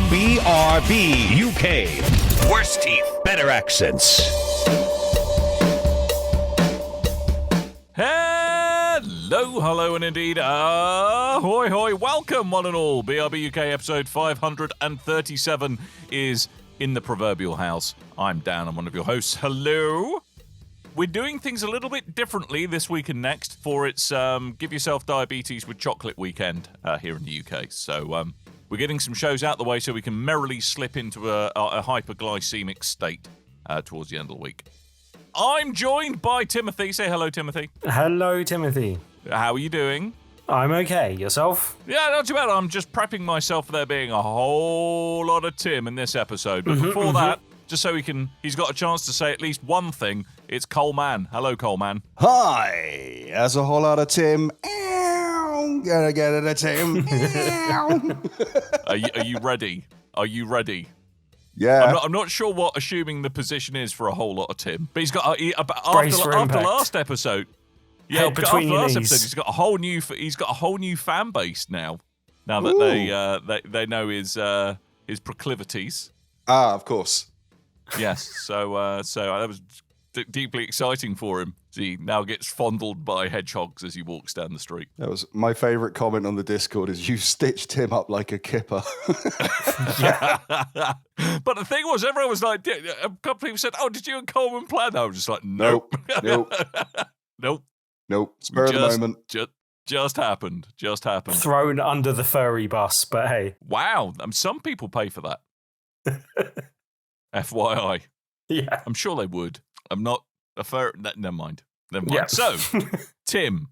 BRB UK. Worse teeth, better accents. Hello, and indeed, ahoy, hoy, welcome one and all. BRB UK episode 537 is in the proverbial house. I'm Dan, I'm one of your hosts. Hello. We're doing things a little bit differently this week and next for its Give Yourself Diabetes with Chocolate weekend here in the UK. So we're getting some shows out the way so we can merrily slip into a hyperglycemic state towards the end of the week. I'm joined by Timothy. Say hello, Timothy. Hello, Timothy. How are you doing? I'm okay. Yourself? Yeah, not too bad. I'm just prepping myself for there being a whole lot of Tim in this episode. But before that, just so he's got a chance to say at least one thing, it's Coleman. Hello, Coleman. Hi, that's a whole lot of Tim. Gotta get it, a Tim. Are you ready? Are you ready? Yeah. I'm not sure what assuming the position is for a whole lot of Tim, but he's got after last episode. Yeah, after last episode, he's got a whole new fan base now. Now that they know his proclivities. Of course. Yes, so that was deeply exciting for him. He now gets fondled by hedgehogs as he walks down the street. That was my favourite comment on the Discord is you stitched him up like a kipper. Yeah. But the thing was, everyone was like, a couple of people said, "Oh, did you and Coleman plan?" I was just like, nope. Nope. Spur of the moment. Just happened. Thrown under the furry bus, but hey. Wow. Some people pay for that. FYI. Yeah. I'm sure they would. I'm not a furry. Never mind. Yeah. So, Tim.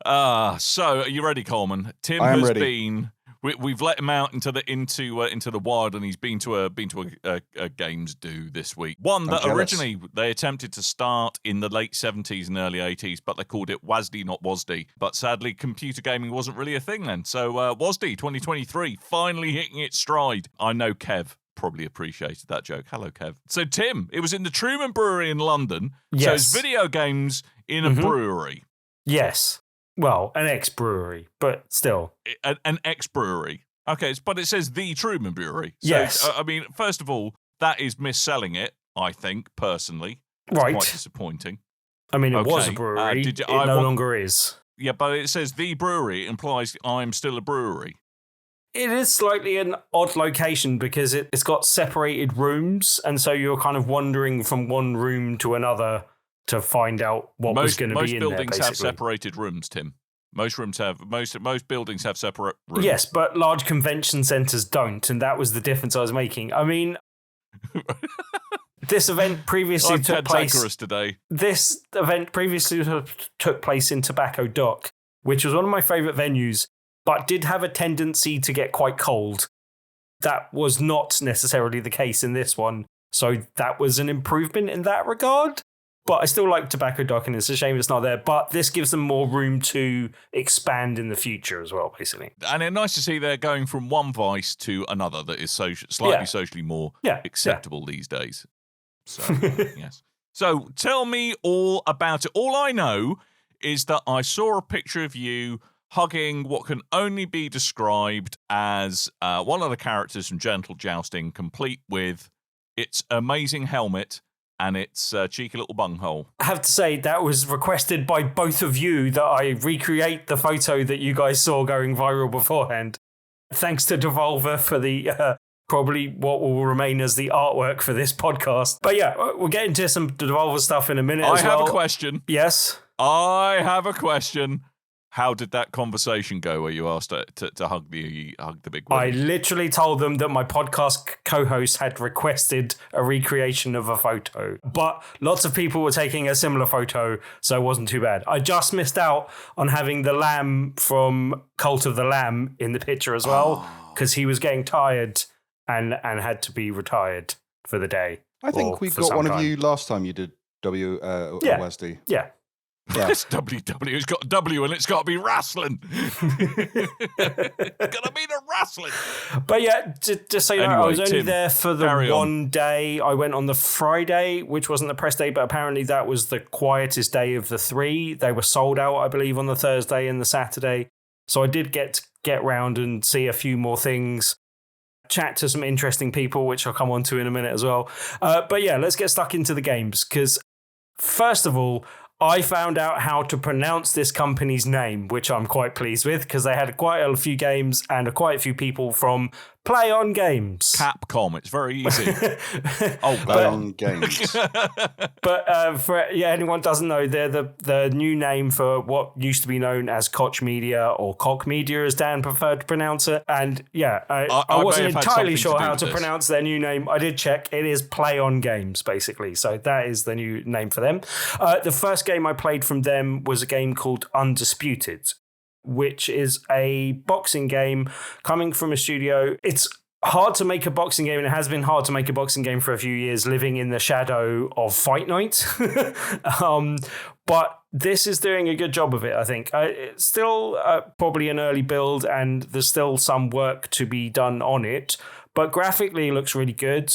So are you ready, Coleman? Tim has been. We've let him out into the wild, and he's been to a games do this week. One that originally they attempted to start in the late 70s and early 80s, but they called it WASD, not WASD. But sadly, computer gaming wasn't really a thing then. So WASD 2023 finally hitting its stride. I know Kev probably appreciated that joke. Hello, Kev. So Tim, it was in the Truman Brewery in London. Yes. So it's video games in a brewery. Yes. Well, an ex-brewery, but still. An ex-brewery. Okay, but it says the Truman Brewery. So, yes. I mean, first of all, that is misselling it, I think, personally. It's right. quite disappointing. I mean, it was a brewery. It no longer is. Yeah, but it says the brewery. It implies I'm still a brewery. It is slightly an odd location because it's got separated rooms, and so you're kind of wandering from one room to another to find out what was going to be in there. Most buildings have separated rooms, Tim. Most buildings have separate rooms. Yes, but large convention centres don't, and that was the difference I was making. I mean, this event previously took place today. This event previously took place in Tobacco Dock, which was one of my favourite venues, but did have a tendency to get quite cold. That was not necessarily the case in this one, so that was an improvement in that regard. But I still like Tobacco Dock, and it's a shame it's not there. But this gives them more room to expand in the future as well, basically. And it's nice to see they're going from one vice to another that is slightly socially more acceptable these days. So, yes. So tell me all about it. All I know is that I saw a picture of you hugging what can only be described as one of the characters from Gentle Jousting, complete with its amazing helmet and its cheeky little bunghole. I have to say, that was requested by both of you that I recreate the photo that you guys saw going viral beforehand. Thanks to Devolver for the probably what will remain as the artwork for this podcast. But yeah, we'll get into some Devolver stuff in a minute as well. I have a question. Yes? I have a question. How did that conversation go where you asked to hug the big one? I literally told them that my podcast co-host had requested a recreation of a photo. But lots of people were taking a similar photo, so it wasn't too bad. I just missed out on having the lamb from Cult of the Lamb in the picture as well, because he was getting tired and had to be retired for the day. I think we got one of you last time you did WASD. Yeah. Yeah. It's WW. It's got a W and it's got to be wrestling. It's got to be the wrestling. But yeah, just so you know, I was only there for the one day. I went on the Friday, which wasn't the press day, but apparently that was the quietest day of the three. They were sold out, I believe, on the Thursday and the Saturday. So I did get round and see a few more things. chat to some interesting people, which I'll come on to in a minute as well. But yeah, let's get stuck into the games, because first of all, I found out how to pronounce this company's name, which I'm quite pleased with, because they had quite a few games and quite a few people from Play On Games. Capcom, it's very easy. Play On Games. But for anyone doesn't know, they're the new name for what used to be known as Koch Media, or Cock Media as Dan preferred to pronounce it. And I wasn't entirely sure how to pronounce their new name. I did check. It is Play On Games, basically. So that is the new name for them. The first game I played from them was a game called Undisputed, which is a boxing game coming from a studio. It's hard to make a boxing game, and it has been hard to make a boxing game for a few years, living in the shadow of Fight Night. But this is doing a good job of it, I think. It's still probably an early build, and there's still some work to be done on it. But graphically, it looks really good.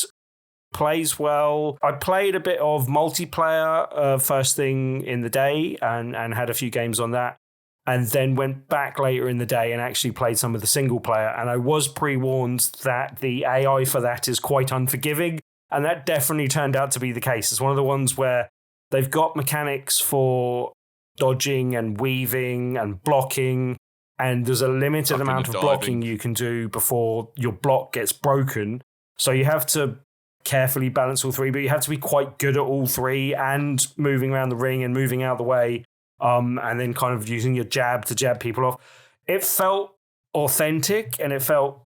Plays well. I played a bit of multiplayer first thing in the day and had a few games on that. And then went back later in the day and actually played some of the single player. And I was pre-warned that the AI for that is quite unforgiving. And that definitely turned out to be the case. It's one of the ones where they've got mechanics for dodging and weaving and blocking. And there's a limited amount of blocking you can do before your block gets broken. So you have to carefully balance all three, but you have to be quite good at all three and moving around the ring and moving out of the way. And then kind of using your jab to jab people off. It felt authentic and it felt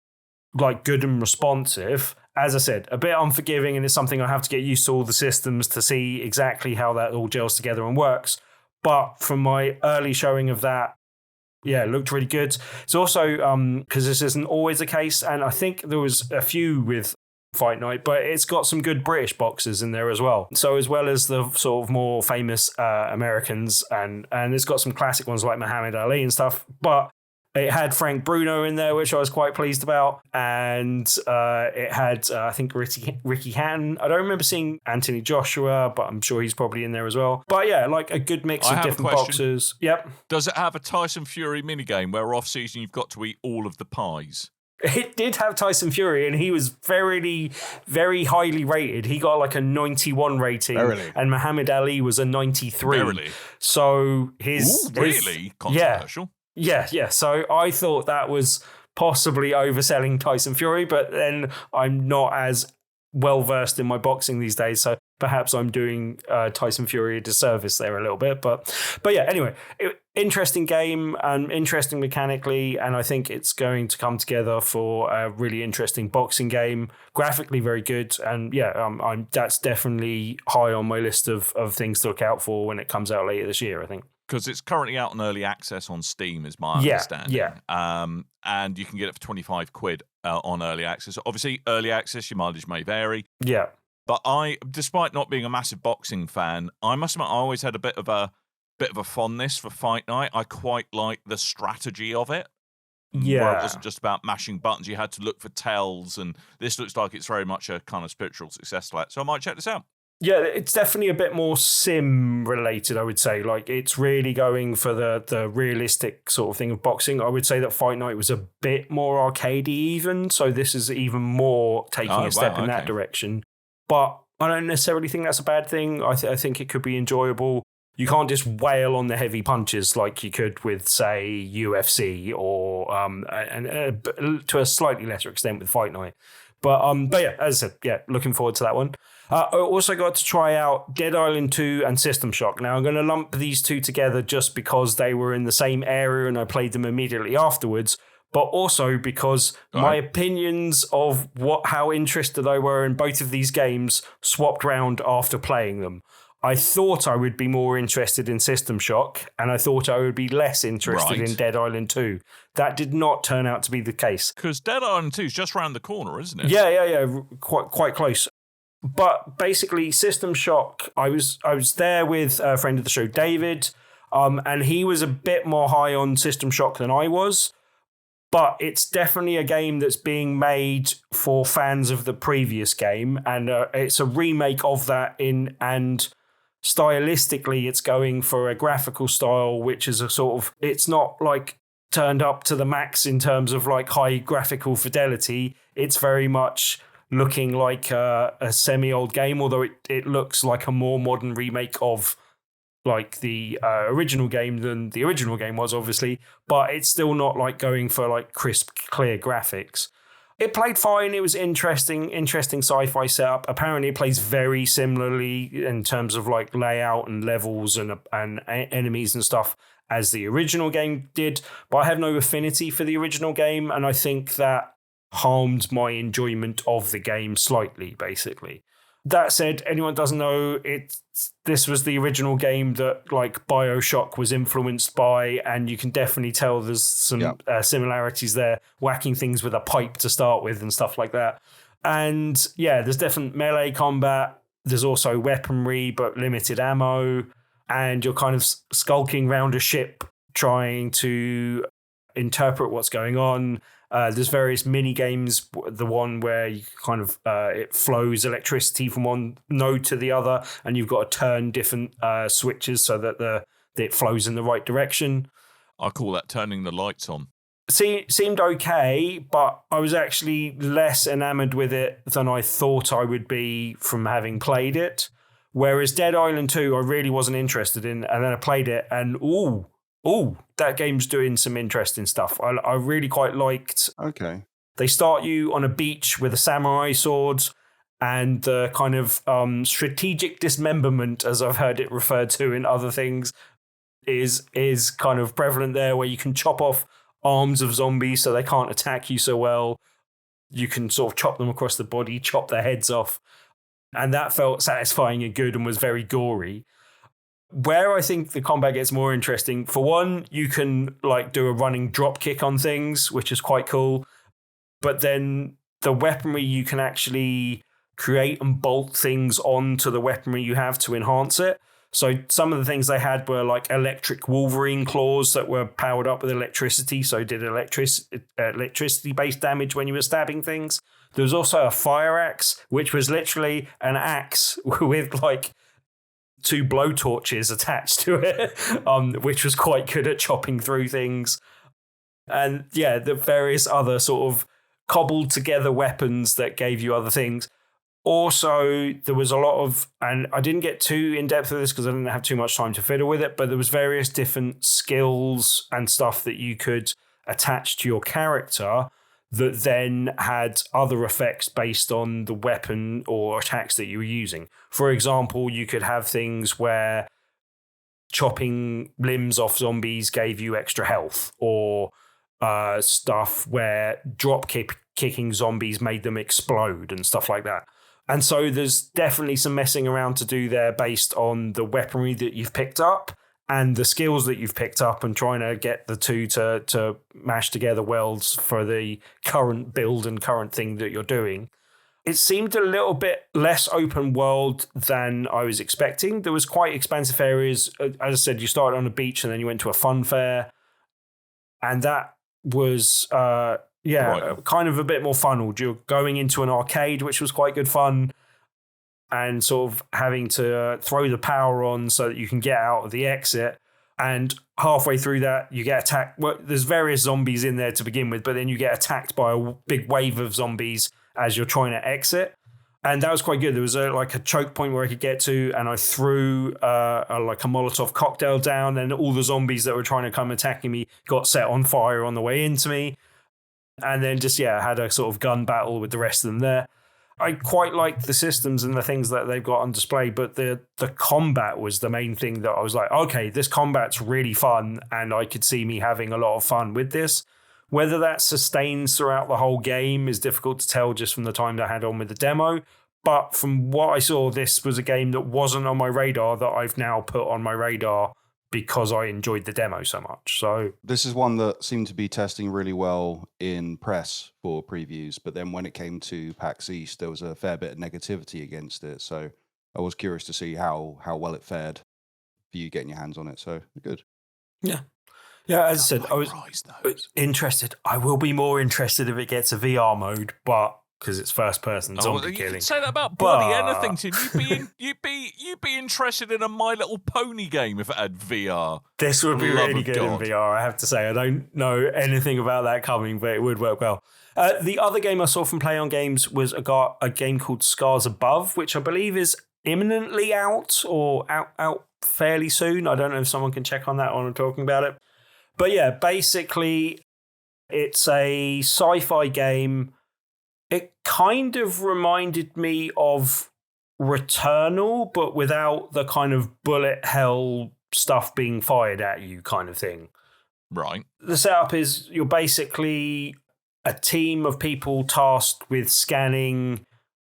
like good and responsive. As I said, a bit unforgiving, and it's something I have to get used to all the systems to see exactly how that all gels together and works. But from my early showing of that, yeah, it looked really good. It's also, because this isn't always the case, and I think there was a few with Fight Night, but it's got some good British boxers in there as well. So as well as the sort of more famous Americans, and it's got some classic ones like Muhammad Ali and stuff, but it had Frank Bruno in there, which I was quite pleased about, and it had, I think, Ricky Hatton. I don't remember seeing Anthony Joshua, but I'm sure he's probably in there as well. But yeah, like a good mix of different boxers. Yep. Does it have a Tyson Fury minigame where off-season you've got to eat all of the pies? It did have Tyson Fury, and he was very, very highly rated. He got like a 91 rating, and Muhammad Ali was a 93. Verily. So his... really? Controversial. Yeah. So I thought that was possibly overselling Tyson Fury, but then I'm not as well-versed in my boxing these days, so perhaps I'm doing Tyson Fury a disservice there a little bit. But yeah, anyway, interesting game and interesting mechanically, and I think it's going to come together for a really interesting boxing game. Graphically very good, and yeah, that's definitely high on my list of things to look out for when it comes out later this year, I think. Because it's currently out on early access on Steam, is my understanding. Yeah. And you can get it for £25 on early access. Obviously, early access, your mileage may vary. Yeah. But despite not being a massive boxing fan, I must admit I always had a bit of a fondness for Fight Night. I quite like the strategy of it. Yeah. Where it wasn't just about mashing buttons. You had to look for tells, and this looks like it's very much a kind of spiritual success to that. So I might check this out. Yeah, it's definitely a bit more sim related, I would say. Like, it's really going for the realistic sort of thing of boxing. I would say that Fight Night was a bit more arcadey even, so this is even more taking a step in that direction. But I don't necessarily think that's a bad thing. I think it could be enjoyable. You can't just wail on the heavy punches like you could with, say, UFC or and to a slightly lesser extent with Fight Night. But yeah, as I said, yeah, looking forward to that one. I also got to try out Dead Island 2 and System Shock. Now, I'm going to lump these two together just because they were in the same area and I played them immediately afterwards, but also because my opinions of how interested I were in both of these games swapped round after playing them. I thought I would be more interested in System Shock, and I thought I would be less interested in Dead Island 2. That did not turn out to be the case. Because Dead Island 2 is just around the corner, isn't it? Yeah. Quite close. But basically, System Shock, I was there with a friend of the show, David, and he was a bit more high on System Shock than I was. But it's definitely a game that's being made for fans of the previous game, and it's a remake of that and stylistically, it's going for a graphical style, which is a sort of, it's not like turned up to the max in terms of like high graphical fidelity. It's very much looking like a semi-old game, although it looks like a more modern remake of like the original game than the original game was, obviously, but it's still not like going for like crisp, clear graphics. It played fine. It was interesting sci-fi setup. Apparently, it plays very similarly in terms of like layout and levels and enemies and stuff as the original game did. But I have no affinity for the original game, and I think that harmed my enjoyment of the game slightly, basically. That said, anyone doesn't know, this was the original game that like BioShock was influenced by, and you can definitely tell there's some similarities there, whacking things with a pipe to start with and stuff like that. And yeah, there's definite melee combat. There's also weaponry, but limited ammo, and you're kind of skulking around a ship trying to interpret what's going on. There's various mini games. The one where you kind of it flows electricity from one node to the other, and you've got to turn different switches so that it flows in the right direction. I call that turning the lights on. Seemed okay, but I was actually less enamored with it than I thought I would be from having played it. Whereas Dead Island 2, I really wasn't interested in, and then I played it, and that game's doing some interesting stuff. I really quite liked. Okay. They start you on a beach with a samurai sword, and the kind of strategic dismemberment, as I've heard it referred to in other things, is kind of prevalent there, where you can chop off arms of zombies so they can't attack you so well. You can sort of chop them across the body, chop their heads off. And that felt satisfying and good and was very gory. Where I think the combat gets more interesting, for one, you can like do a running drop kick on things, which is quite cool. But then the weaponry, you can actually create and bolt things onto the weaponry you have to enhance it. So some of the things they had were like electric Wolverine claws that were powered up with electricity, so did electricity-based damage when you were stabbing things. There was also a fire axe, which was literally an axe with like 2 blowtorches attached to it, which was quite good at chopping through things. And yeah, the various other sort of cobbled together weapons that gave you other things. Also, there was a lot of, and I didn't get too in depth with this because I didn't have too much time to fiddle with it, but there was various different skills and stuff that you could attach to your character that then had other effects based on the weapon or attacks that you were using. For example, you could have things where chopping limbs off zombies gave you extra health, or stuff where kicking zombies made them explode and stuff like that. And so there's definitely some messing around to do there based on the weaponry that you've picked up and the skills that you've picked up, and trying to get the two to mash together well for the current build and current thing that you're doing. It seemed a little bit less open world than I was expecting. There was quite expansive areas. As I said, you started on a beach and then you went to a fun fair. And that was, kind of a bit more funneled. You're going into an arcade, which was quite good fun, and sort of having to throw the power on so that you can get out of the exit. And halfway through that, you get attacked. Well, there's various zombies in there to begin with, but then you get attacked by a big wave of zombies as you're trying to exit. And that was quite good. There was a choke point where I could get to, and I threw a Molotov cocktail down, and all the zombies that were trying to come attacking me got set on fire on the way into me. And then had a sort of gun battle with the rest of them there. I quite liked the systems and the things that they've got on display, but the combat was the main thing that I was like, okay, this combat's really fun, and I could see me having a lot of fun with this. Whether that sustains throughout the whole game is difficult to tell just from the time that I had on with the demo. But from what I saw, this was a game that wasn't on my radar that I've now put on my radar because I enjoyed the demo so much. So this is one that seemed to be testing really well in press for previews, but then when it came to PAX East, there was a fair bit of negativity against it. So I was curious to see how well it fared for you getting your hands on it. So good. Yeah. Yeah, as I said, I was interested. I will be more interested if it gets a VR mode, but because it's first person zombie you killing. can say that about bloody But- anything, Tim. You'd be interested in a My Little Pony game if it had VR. This would be Love really of good God. in VR, I have to say. I don't know anything about that coming, but it would work well. The other game I saw from Play On Games was a game called Scars Above, which I believe is imminently out or out fairly soon. I don't know if someone can check on that when I'm talking about it. But yeah, basically, it's a sci-fi game. It kind of reminded me of Returnal, but without the kind of bullet hell stuff being fired at you kind of thing. Right. The setup is you're basically a team of people tasked with scanning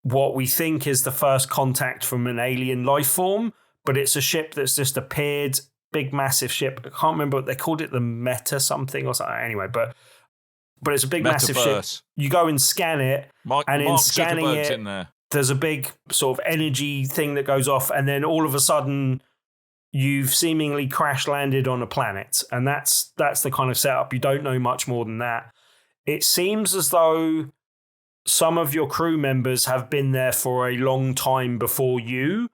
what we think is the first contact from an alien life form, but it's a ship that's just appeared, big, massive ship. I can't remember what they called it, the Meta something or something. Anyway, but it's a big, massive ship. You go and scan it, and in Mark scanning Zuckerberg's it, in there. there's a big sort of energy thing that goes off, and then all of a sudden you've seemingly crash landed on a planet, and that's the kind of setup. You don't know much more than that. It seems as though some of your crew members have been there for a long time before you,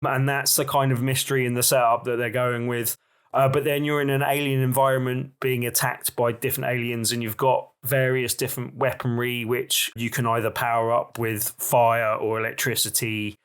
and that's the kind of mystery in the setup that they're going with. But then you're in an alien environment being attacked by different aliens, and you've got various different weaponry which you can either power up with fire or electricity,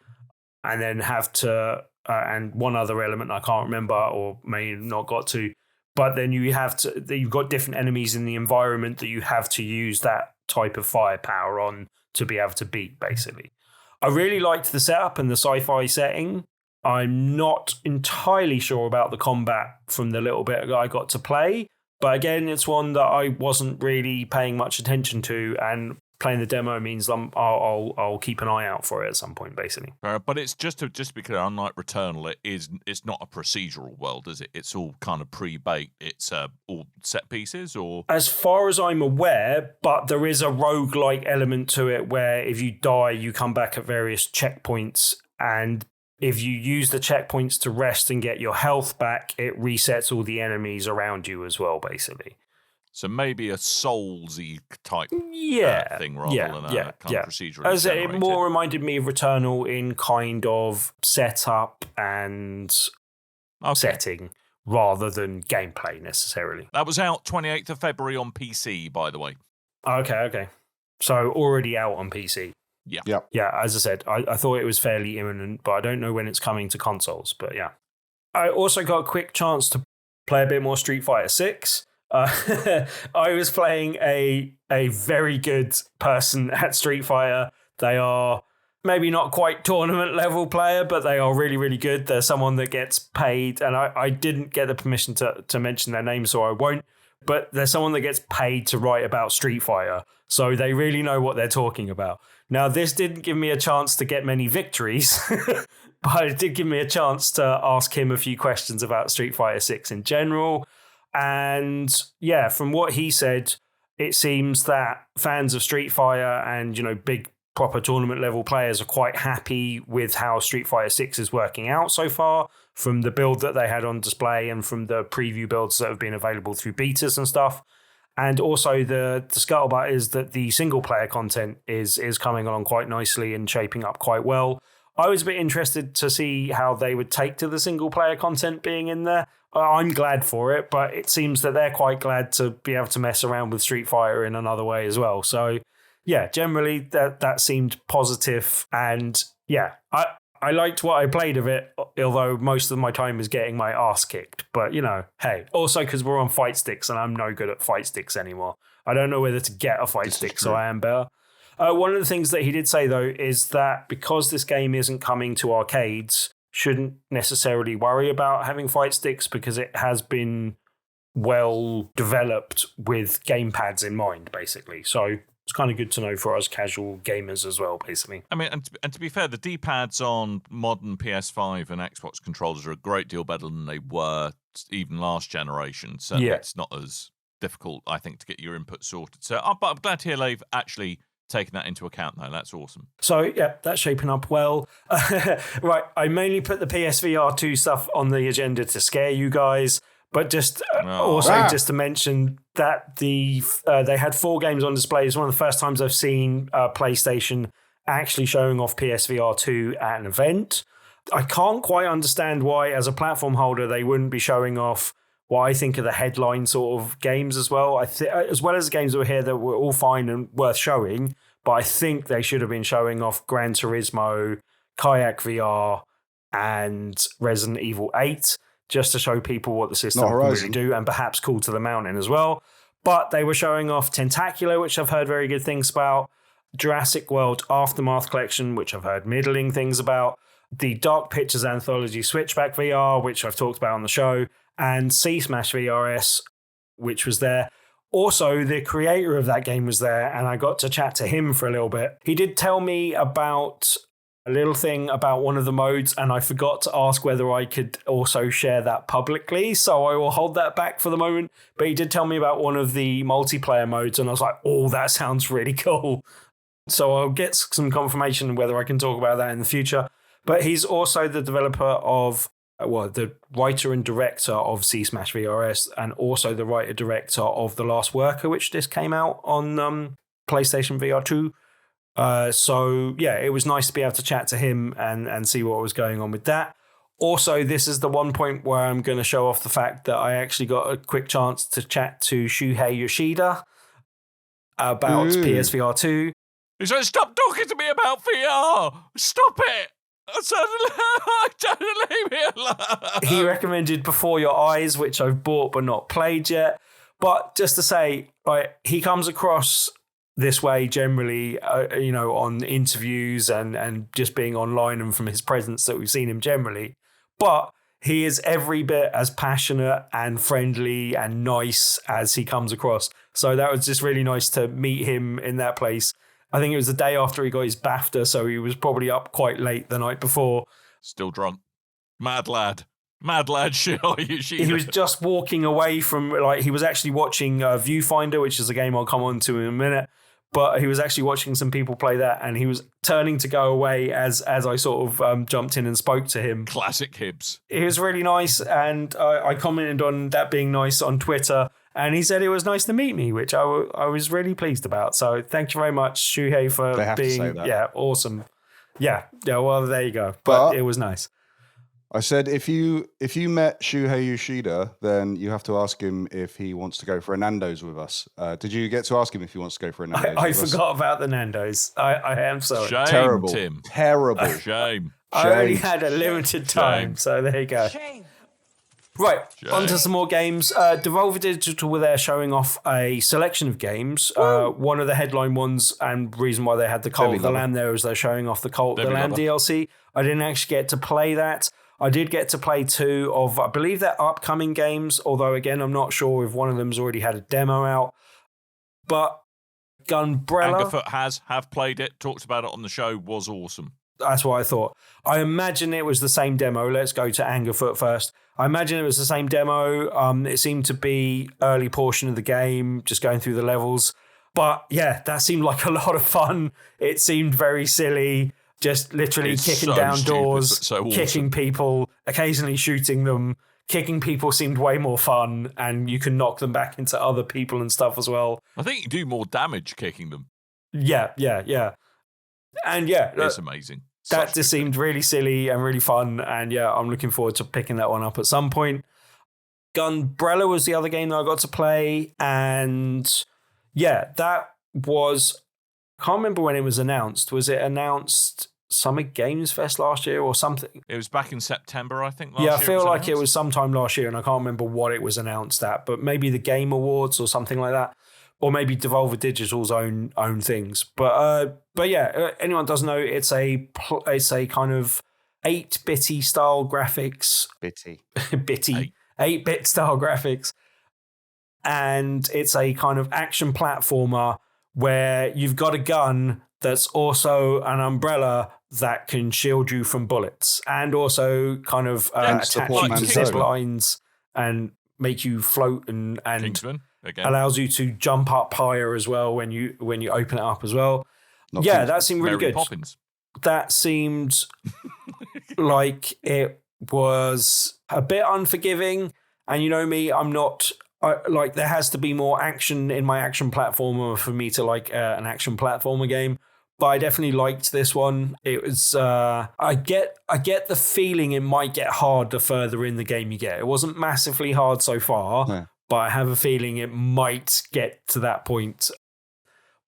and then have to, and one other element I can't remember or may have not got to, but then you've got different enemies in the environment that you have to use that type of firepower on to be able to beat, basically. I really liked the setup and the sci-fi setting. I'm not entirely sure about the combat from the little bit I got to play, but again, it's one that I wasn't really paying much attention to, and playing the demo means I'll keep an eye out for it at some point, basically. But it's just because unlike Returnal, it's not a procedural world, is it? It's all kind of pre-baked. It's all set pieces, or as far as I'm aware, but there is a roguelike element to it where if you die, you come back at various checkpoints, and if you use the checkpoints to rest and get your health back, it resets all the enemies around you as well, basically. So maybe a Soulsy type thing rather than a kind of procedural. As it more reminded me of Returnal in kind of setup and setting rather than gameplay necessarily. That was out 28th of February on PC, by the way. Okay. So already out on PC. Yeah. Yep. Yeah, as I said, I thought it was fairly imminent, but I don't know when it's coming to consoles. But yeah. I also got a quick chance to play a bit more Street Fighter 6. I was playing a very good person at Street Fighter. They are maybe not quite tournament level player, but they are really, really good. They're someone that gets paid, and I didn't get the permission to mention their name, so I won't. But they're someone that gets paid to write about Street Fighter, so they really know what they're talking about. Now, this didn't give me a chance to get many victories, but it did give me a chance to ask him a few questions about Street Fighter 6 in general. And yeah, from what he said, it seems that fans of Street Fighter and, big proper tournament level players are quite happy with how Street Fighter 6 is working out so far, from the build that they had on display and from the preview builds that have been available through betas and stuff. And also the scuttlebutt is that the single player content is coming along quite nicely and shaping up quite well. I was a bit interested to see how they would take to the single player content being in there. I'm glad for it, but it seems that they're quite glad to be able to mess around with Street Fighter in another way as well. So yeah, generally that seemed positive. And yeah, I liked what I played of it, although most of my time is getting my ass kicked. But, hey, also because we're on fight sticks and I'm no good at fight sticks anymore. I don't know whether to get a fight stick, so I am better. One of the things that he did say, though, is that because this game isn't coming to arcades, shouldn't necessarily worry about having fight sticks because it has been well developed with gamepads in mind, basically. So it's kind of good to know for us casual gamers as well, basically. I mean, and to be fair, the D-pads on modern PS5 and Xbox controllers are a great deal better than they were even last generation. So it's not as difficult, I think, to get your input sorted. So, but I'm glad to hear they've actually taken that into account, though. That's awesome. So, yeah, that's shaping up well. Right, I mainly put the PSVR 2 stuff on the agenda to scare you guys, but just just to mention that they had 4 games on display. It's one of the first times I've seen PlayStation actually showing off PSVR 2 at an event. I can't quite understand why, as a platform holder, they wouldn't be showing off what I think are the headline sort of games as well. As well as the games that were here that were all fine and worth showing, but I think they should have been showing off Gran Turismo, Kayak VR, and Resident Evil 8, just to show people what the system can really do, and perhaps Call to the Mountain as well. But they were showing off Tentacular, which I've heard very good things about, Jurassic World Aftermath Collection, which I've heard middling things about, the Dark Pictures Anthology Switchback VR, which I've talked about on the show, and Sea Smash VRS, which was there. Also, the creator of that game was there, and I got to chat to him for a little bit. He did tell me about a little thing about one of the modes, and I forgot to ask whether I could also share that publicly, so I will hold that back for the moment. But he did tell me about one of the multiplayer modes, and I was like, oh, that sounds really cool. So I'll get some confirmation whether I can talk about that in the future. But he's also the developer of, the writer and director of Sea Smash VRS, and also the writer-director of The Last Worker, which just came out on PlayStation VR 2. So, yeah, it was nice to be able to chat to him and see what was going on with that. Also, this is the one point where I'm going to show off the fact that I actually got a quick chance to chat to Shuhei Yoshida about PSVR 2. He said, stop talking to me about VR! Stop it! Don't leave me alone. He recommended Before Your Eyes, which I've bought but not played yet. But just to say, he comes across this way generally, on interviews and just being online and from his presence that we've seen him generally. But he is every bit as passionate and friendly and nice as he comes across. So that was just really nice to meet him in that place. I think it was the day after he got his BAFTA, so he was probably up quite late the night before. Still drunk. Mad lad, Shuhei Yoshida. He was just walking away from, he was actually watching Viewfinder, which is a game I'll come on to in a minute. But he was actually watching some people play that, and he was turning to go away as I sort of jumped in and spoke to him. Classic Hibbs. It was really nice, and I commented on that being nice on Twitter, and he said it was nice to meet me, which I was really pleased about. So thank you very much, Shuhei, for being awesome. Yeah, well, there you go. But it was nice. I said if you met Shuhei Yoshida, then you have to ask him if he wants to go for a Nando's with us. Did you get to ask him if he wants to go for a Nando's? I forgot about the Nando's. I am sorry. Shame, terrible, Tim. Terrible. Shame. I only had a limited time, so there you go. Shame. Right, on to some more games. Devolver Digital were there showing off a selection of games. One of the headline ones, and reason why they had the Cult of the Lamb there is they're showing off the Cult of the Lamb DLC. I didn't actually get to play that. I did get to play 2 of, I believe, their upcoming games, although, again, I'm not sure if one of them's already had a demo out. But Gunbrella... Angerfoot have played it, talked about it on the show, was awesome. That's what I thought. I imagine it was the same demo. Let's go to Angerfoot first. I imagine it was the same demo. It seemed to be early portion of the game, just going through the levels. But yeah, that seemed like a lot of fun. It seemed very silly, just literally kicking down doors, kicking people, occasionally shooting them. Kicking people seemed way more fun, and you can knock them back into other people and stuff as well. I think you do more damage kicking them. Yeah. And yeah, it's amazing. That just seemed really silly and really fun. And yeah, I'm looking forward to picking that one up at some point. Gunbrella was the other game that I got to play. And yeah, that was, I can't remember when it was announced. Was it announced Summer Games Fest last year or something? It was back in September, I think. Last year I feel like it was sometime last year, and I can't remember what it was announced at, but maybe the Game Awards or something like that. Or maybe Devolver Digital's own things, but yeah, anyone doesn't know, it's a kind of 8-bitty style graphics, 8-bit style graphics, and it's a kind of action platformer where you've got a gun that's also an umbrella that can shield you from bullets, and also kind of attach you to zip lines and make you float and Kingsman. Again. Allows you to jump up higher as well when you open it up as well. That seemed really good. Poppins. That seemed like it was a bit unforgiving. And you know me, I'm not there has to be more action in my action platformer for me to like an action platformer game. But I definitely liked this one. It was I get the feeling it might get hard the further in the game you get. It wasn't massively hard so far, but I have a feeling it might get to that point.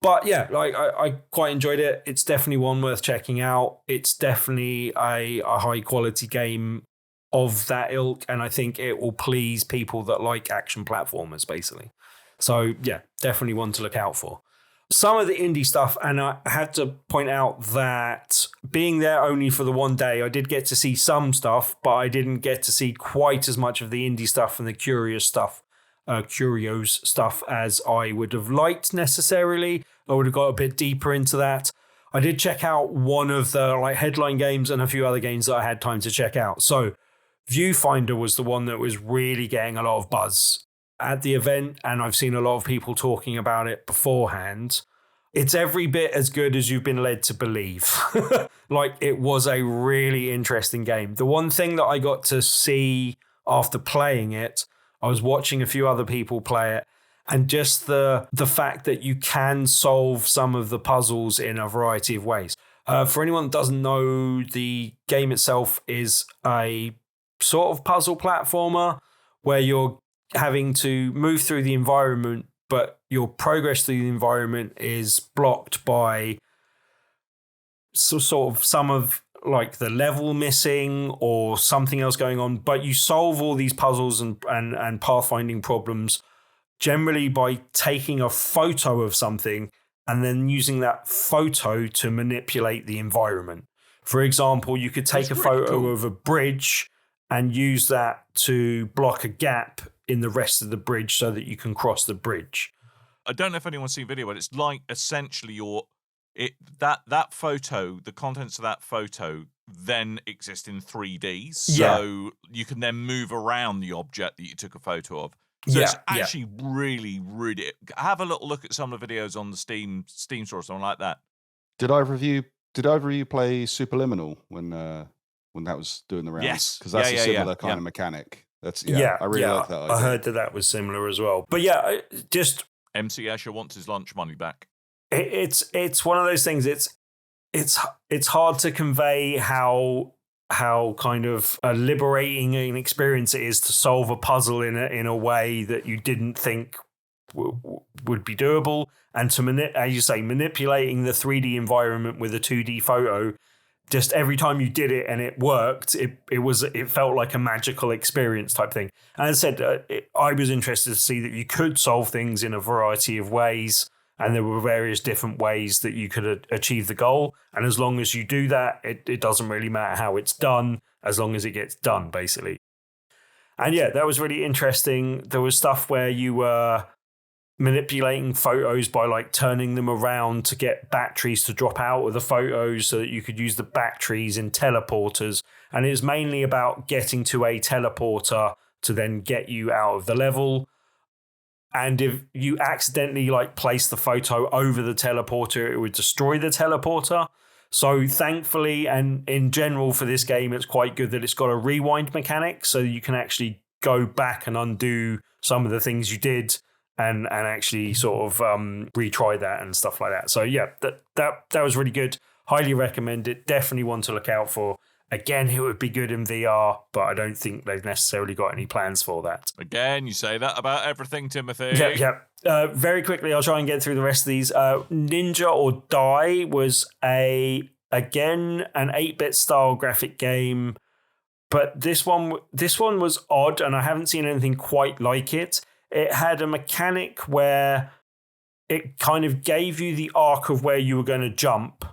But yeah, like I quite enjoyed it. It's definitely one worth checking out. It's definitely a high quality game of that ilk, and I think it will please people that like action platformers, basically. So yeah, definitely one to look out for. Some of the indie stuff, and I had to point out that being there only for the one day, I did get to see some stuff, but I didn't get to see quite as much of the indie stuff and the curious stuff as I would have liked necessarily. I would have got a bit deeper into that. I did check out one of the like headline games and a few other games that I had time to check out. So Viewfinder was the one that was really getting a lot of buzz at the event, and I've seen a lot of people talking about it beforehand. It's every bit as good as you've been led to believe. Like, it was a really interesting game. The one thing that I got to see after playing it, I was watching a few other people play it, and just the fact that you can solve some of the puzzles in a variety of ways. For anyone that doesn't know, the game itself is a sort of puzzle platformer where you're having to move through the environment, but your progress through the environment is blocked by sort of some of like the level missing or something else going on. But you solve all these puzzles and pathfinding problems generally by taking a photo of something and then using that photo to manipulate the environment. For example, you could take a photo of a bridge and use that to block a gap in the rest of the bridge so that you can cross the bridge. I don't know if anyone's seen video, but it's like essentially that photo, the contents of that photo then exist in 3D. So you can then move around the object that you took a photo of. So it's actually really, really... Have a little look at some of the videos on the Steam store or something like that. Did either of you play Superliminal when that was doing the rounds? Yes. Because that's a similar kind of mechanic. That's I really like that idea. I heard that was similar as well. But yeah, just... MC Escher wants his lunch money back. It's one of those things. It's hard to convey how kind of liberating an experience it is to solve a puzzle in a way that you didn't think would be doable, and to as you say, manipulating the 3D environment with a 2D photo. Just every time you did it and it worked, it felt like a magical experience type thing. And as I said, I was interested to see that you could solve things in a variety of ways, and there were various different ways that you could achieve the goal. And as long as you do that, it doesn't really matter how it's done, as long as it gets done, basically. And yeah, that was really interesting. There was stuff where you were manipulating photos by like turning them around to get batteries to drop out of the photos so that you could use the batteries in teleporters. And it was mainly about getting to a teleporter to then get you out of the level. And if you accidentally like place the photo over the teleporter, it would destroy the teleporter. So thankfully, and in general for this game, it's quite good that it's got a rewind mechanic, so you can actually go back and undo some of the things you did and actually sort of retry that and stuff like that. So yeah, that was really good. Highly recommend it. Definitely one to look out for. Again, it would be good in VR, but I don't think they've necessarily got any plans for that. Again, you say that about everything, Timothy. Yeah. Very quickly, I'll try and get through the rest of these. Ninja or Die was again an 8-bit style graphic game, but this one was odd, and I haven't seen anything quite like it. It had a mechanic where it kind of gave you the arc of where you were going to jump,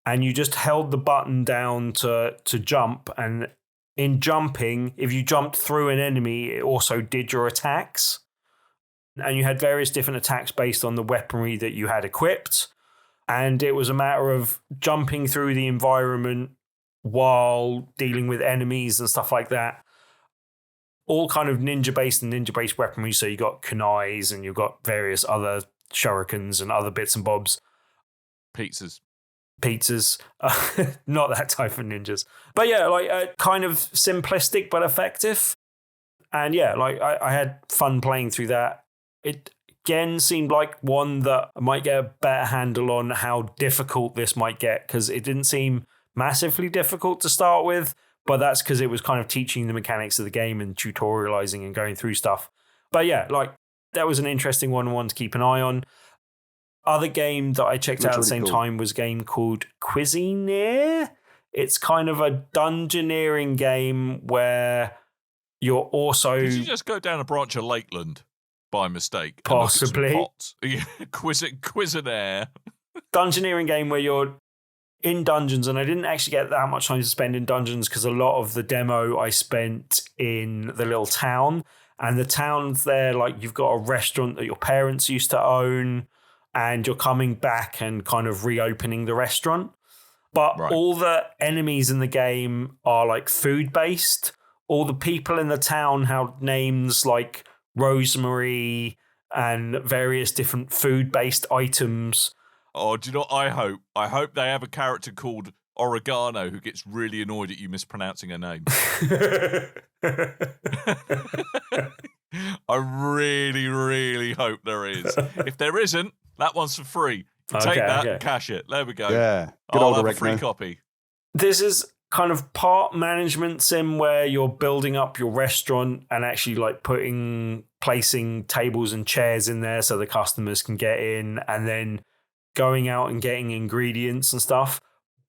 and you just held the button down to jump. And in jumping, if you jumped through an enemy, it also did your attacks. And you had various different attacks based on the weaponry that you had equipped. And it was a matter of jumping through the environment while dealing with enemies and stuff like that. All kind of ninja-based and ninja-based weaponry. So you got kunais and you've got various other shurikens and other bits and bobs. Pizzas. Not that type of ninjas. But yeah, like kind of simplistic but effective. And yeah, like I had fun playing through that. It again seemed like one that I might get a better handle on how difficult this might get, because it didn't seem massively difficult to start with, but that's because it was kind of teaching the mechanics of the game and tutorializing and going through stuff. But yeah, like that was an interesting one to keep an eye on. Other game that I checked out at the same time was a game called Cuisineer. It's kind of a dungeoneering game where you're also... Did you just go down a branch of Lakeland by mistake? Possibly. Cuisineer. Dungeoneering game where you're in dungeons, and I didn't actually get that much time to spend in dungeons because a lot of the demo I spent in the little town. And the town's there, like you've got a restaurant that your parents used to own, and you're coming back and kind of reopening the restaurant. But all the enemies in the game are like food-based. All the people in the town have names like Rosemary and various different food-based items. Oh, do you know what I hope? I hope they have a character called Oregano who gets really annoyed at you mispronouncing her name. I really, really hope there is. If there isn't, that one's for free. Take that and cash it. There we go. Yeah. Good I'll old have a Oregano. free copy. This is kind of part management sim where you're building up your restaurant and actually like placing tables and chairs in there so the customers can get in, and then going out and getting ingredients and stuff.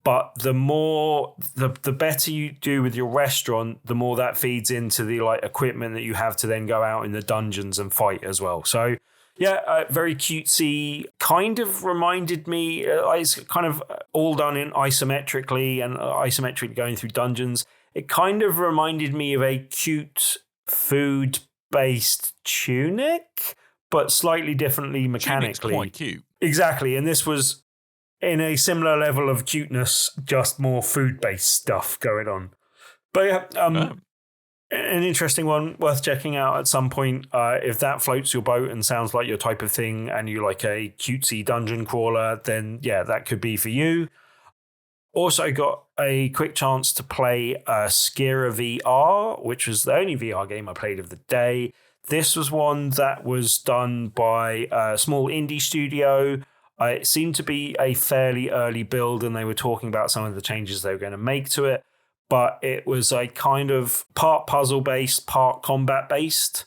But the better you do with your restaurant, the more that feeds into the like equipment that you have to then go out in the dungeons and fight as well. So yeah, very cutesy. Kind of reminded me, it's kind of all done in isometrically and isometrically going through dungeons. It kind of reminded me of a cute food-based Tunic, but slightly differently mechanically. Tunic's quite cute. Exactly, and this was in a similar level of cuteness, just more food-based stuff going on. But yeah, an interesting one worth checking out at some point. If that floats your boat and sounds like your type of thing and you like a cutesy dungeon crawler, then yeah, that could be for you. Also got a quick chance to play Skera VR, which was the only VR game I played of the day. This was one that was done by a small indie studio. It seemed to be a fairly early build, and they were talking about some of the changes they were going to make to it. But it was a kind of part puzzle-based, part combat-based.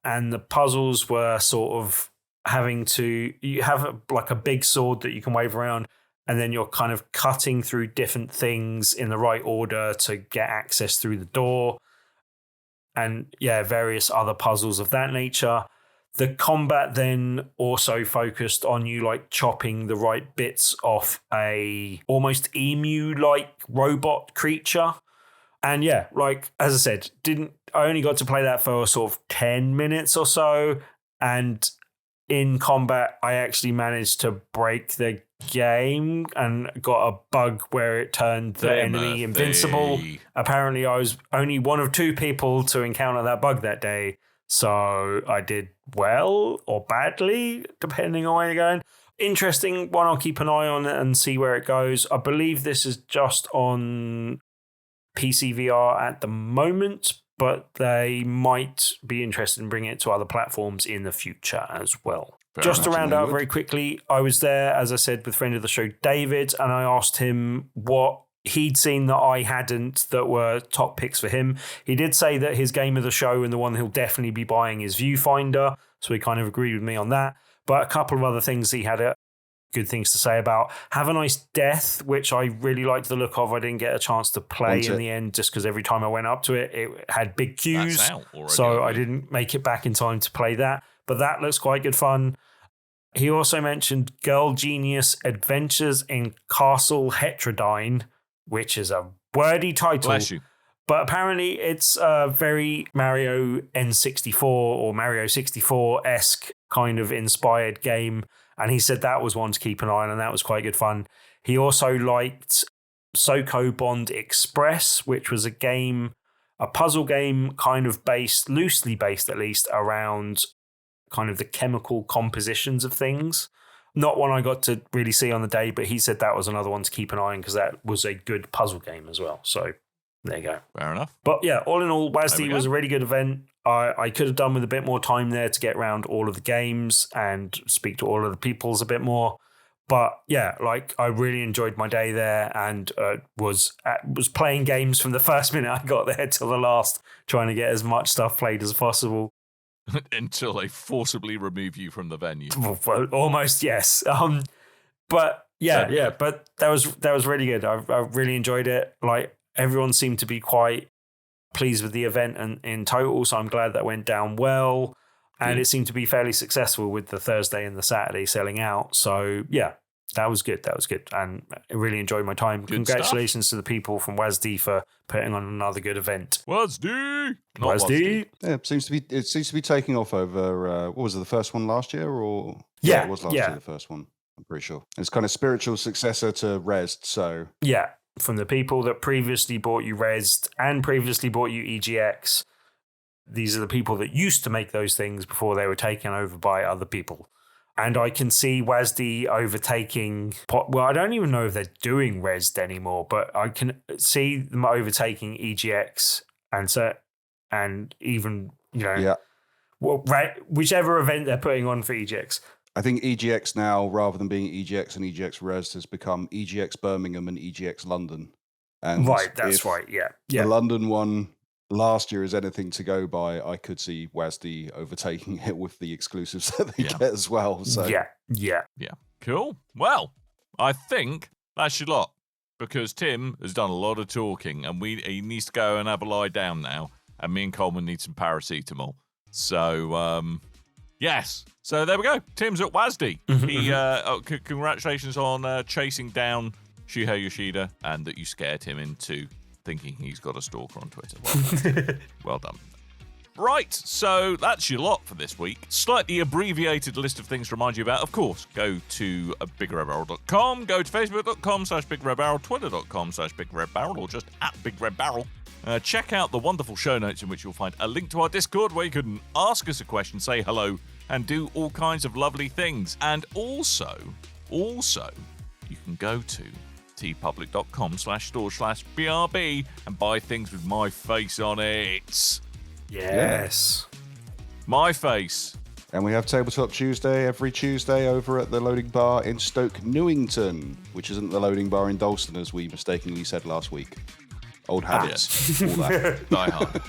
And the puzzles were sort of you have like a big sword that you can wave around, and then you're kind of cutting through different things in the right order to get access through the door. And yeah, various other puzzles of that nature. The combat then also focused on you like chopping the right bits off a almost emu-like robot creature. And yeah, like as I said, I only got to play that for sort of 10 minutes or so. And in combat, I actually managed to break the game and got a bug where it turned the enemy invincible. Apparently, I was only one of two people to encounter that bug that day. So I did well or badly, depending on where you're going. Interesting one. I'll keep an eye on it and see where it goes. I believe this is just on PC VR at the moment, but they might be interested in bringing it to other platforms in the future as well. Just to round out very quickly, I was there, as I said, with friend of the show, David, and I asked him what he'd seen that I hadn't that were top picks for him. He did say that his game of the show and the one he'll definitely be buying is Viewfinder, so he kind of agreed with me on that. But a couple of other things he had good things to say about. Have a Nice Death, which I really liked the look of. I didn't get a chance to play in the end just because every time I went up to it, it had big queues. That's out already, so I didn't make it back in time to play that. But that looks quite good fun. He also mentioned Girl Genius Adventures in Castle Heterodyne, which is a wordy title. Bless you. But apparently it's a very Mario N64 or Mario 64-esque kind of inspired game. And he said that was one to keep an eye on, and that was quite good fun. He also liked Soko Bond Express, which was a puzzle game kind of loosely based at least, around kind of the chemical compositions of things. Not one I got to really see on the day, but he said that was another one to keep an eye on because that was a good puzzle game as well. So There you go. Fair enough. But yeah, all in all, There we WASD go. was a really good event. I could have done with a bit more time there to get around all of the games and speak to all of the peoples a bit more. But yeah, like I really enjoyed my day there and was playing games from the first minute I got there till the last, trying to get as much stuff played as possible. Until they forcibly remove you from the venue. Well, almost, yes. But yeah, but that was really good. I really enjoyed it. Like everyone seemed to be quite pleased with the event and in total, so I'm glad that went down well. And it seemed to be fairly successful with the Thursday and the Saturday selling out. So yeah, that was good. And I really enjoyed my time. Good Congratulations to the people from WASD for putting on another good event. WASD! Not WASD. Yeah, it seems to be taking off over. What was it, the first one last year, or Yeah, it was last year the first one. I'm pretty sure it's kind of spiritual successor to Resd. So Yeah, from the people that previously bought you Resd and previously bought you EGX. These are the people that used to make those things before they were taken over by other people. And I can see WASD overtaking... Well, I don't even know if they're doing Resd anymore, but I can see them overtaking EGX and even, whichever event they're putting on for EGX. I think EGX now, rather than being EGX and EGX Resd, has become EGX Birmingham and EGX London. And Right, that's right, yeah. The London one... last year is anything to go by, I could see WASD overtaking it with the exclusives that they get as well. So Yeah. Cool. Well, I think that's your lot, because Tim has done a lot of talking and he needs to go and have a lie down now, and me and Coleman need some paracetamol. So, yes. So there we go. Tim's at WASD. He, congratulations on chasing down Shuhei Yoshida, and that you scared him into thinking he's got a stalker on Twitter. Well done. Well done. Right, so that's your lot for this week. Slightly abbreviated list of things to remind you about. Of course, go to bigredbarrel.com, go to facebook.com/bigredbarrel, twitter.com/bigredbarrel, or just at bigredbarrel. Check out the wonderful show notes in which you'll find a link to our Discord where you can ask us a question, say hello, and do all kinds of lovely things. And also, you can go to tpublic.com/store/BRB and buy things with my face on it. Yes. My face. And we have Tabletop Tuesday every Tuesday over at the Loading Bar in Stoke, Newington, which isn't the Loading Bar in Dalston, as we mistakenly said last week. Old habits. All that. Die hard.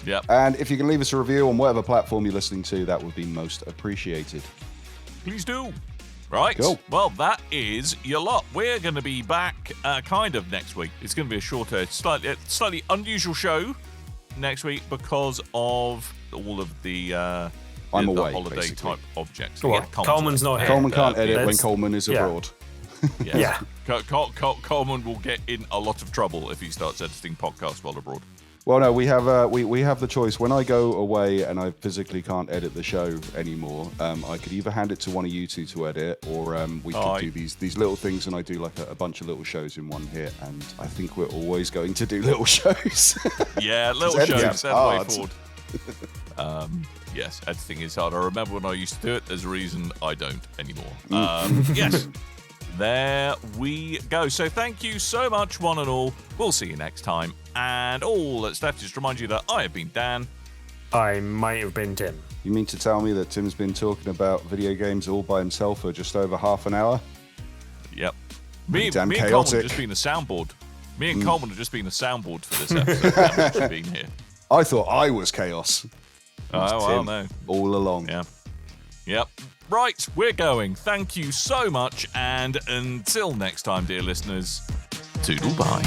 Yep. And if you can leave us a review on whatever platform you're listening to, that would be most appreciated. Please do. Right. Cool. Well, that is your lot. We're going to be back kind of next week. It's going to be a shorter, slightly unusual show next week because of all of the away, holiday basically. type objects. Well, Coleman's not here. Coleman can't edit when Coleman is abroad. Yes. Yeah. Coleman will get in a lot of trouble if he starts editing podcasts while abroad. Well, no, we have we have the choice. When I go away and I physically can't edit the show anymore, I could either hand it to one of you two to edit, or we could do these little things, and I do like a bunch of little shows in one hit. And I think we're always going to do little shows. Yeah, little shows. That's the way forward. Yes, editing is hard. I remember when I used to do it. There's a reason I don't anymore. Yes. There we go. So thank you so much, one and all. We'll see you next time. And all that's left is to remind you that I have been Dan. I might have been Tim. You mean to tell me that Tim's been talking about video games all by himself for just over half an hour? Yep. Me and Coleman have just been the soundboard. Me and Coleman have just been the soundboard for this episode. That much been here. I thought I was chaos. Oh, well, no. All along. Yeah. Yep. Right, we're going. Thank you so much, and until next time, dear listeners, toodle bye.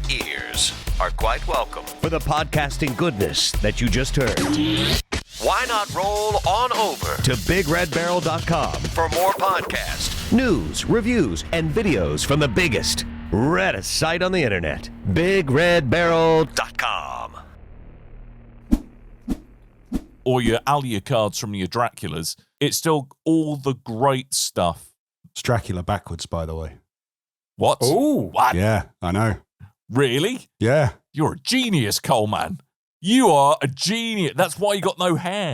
Ears are quite welcome for the podcasting goodness that you just heard. Why not roll on over to bigredbarrel.com for more podcasts, News, reviews, and videos from the biggest, reddest site on the internet. BigRedBarrel.com. Or your Alia cards from your Draculas. It's still all the great stuff. It's Dracula backwards, by the way. What? Ooh. What? Yeah, I know. Really? Yeah. You're a genius, Coleman. You are a genius. That's why you got no hair.